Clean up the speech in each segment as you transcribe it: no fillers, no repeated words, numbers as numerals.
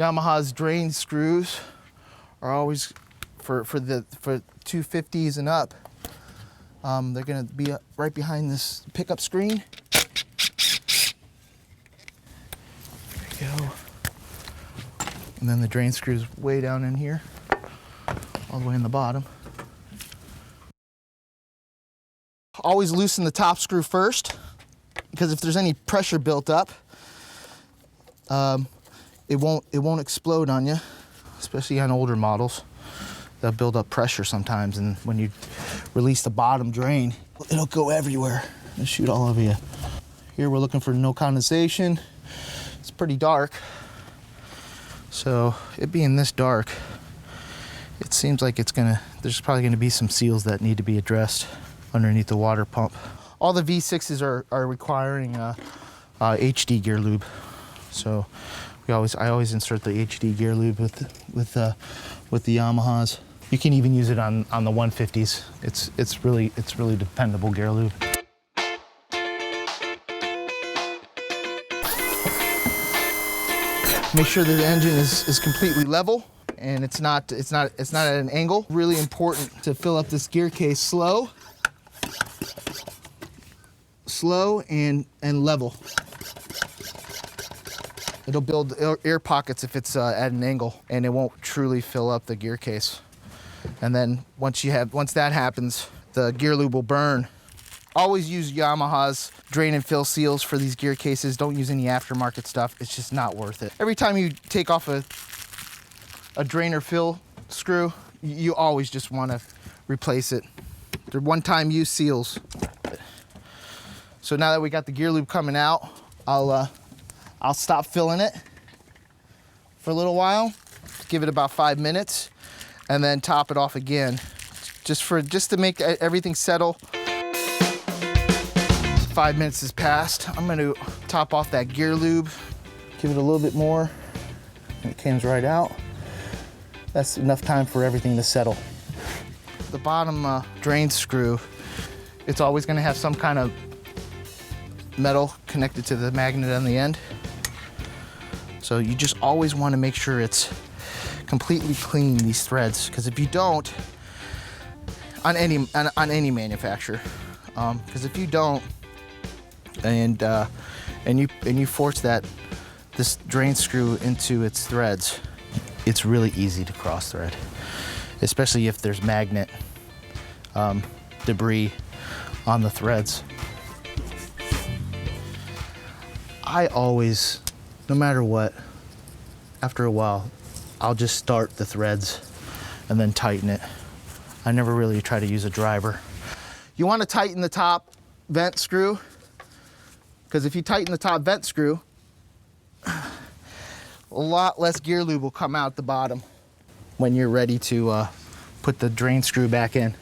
Yamaha's drain screws are always for 250s and up. They're gonna be right behind this pickup screen. There you go. And then the drain screws way down in here, all the way in the bottom. Always loosen the top screw first, because if there's any pressure built up, it won't explode on you, especially on older models. They'll build up pressure sometimes, and when you release the bottom drain, it'll go everywhere and shoot all over you. Here we're looking for no condensation. It's pretty dark, so it being this dark, it seems like there's probably gonna be some seals that need to be addressed underneath the water pump. All the V6s are requiring HD gear lube, so I always insert the HD gear lube with the Yamahas. You can even use it on the 150s. It's really dependable gear lube. Make sure that the engine is completely level and it's not at an angle. Really important to fill up this gear case slow and level. It'll build air pockets if it's at an angle, and it won't truly fill up the gear case. And then once that happens, the gear lube will burn. Always use Yamaha's drain and fill seals for these gear cases. Don't use any aftermarket stuff. It's just not worth it. Every time you take off a drain or fill screw, you always just want to replace it. They're one-time use seals. So now that we got the gear lube coming out, I'll stop filling it for a little while, give it about 5 minutes, and then top it off again, just to make everything settle. 5 minutes has passed. I'm gonna top off that gear lube, give it a little bit more, and it comes right out. That's enough time for everything to settle. The bottom drain screw, it's always gonna have some kind of metal connected to the magnet on the end. So you just always want to make sure it's completely clean, these threads, because if you don't, on any manufacturer, because if you don't, and you force this drain screw into its threads, it's really easy to cross thread, especially if there's magnet debris on the threads. I always, no matter what, after a while, I'll just start the threads and then tighten it. I never really try to use a driver. You want to tighten the top vent screw, because if you tighten the top vent screw, a lot less gear lube will come out the bottom when you're ready to put the drain screw back in.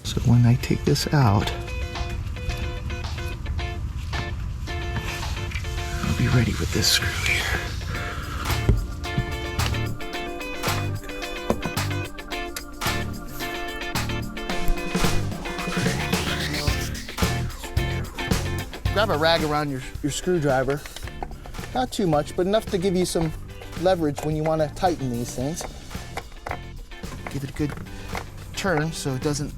So when I take this out, I'll be ready with this screw here. Grab a rag around your screwdriver. Not too much, but enough to give you some leverage when you want to tighten these things. Give it a good turn so it doesn't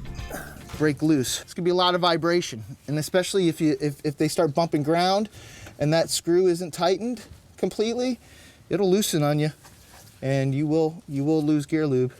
break loose. It's gonna be a lot of vibration, and especially if they start bumping ground and that screw isn't tightened completely, it'll loosen on you, and you will lose gear lube.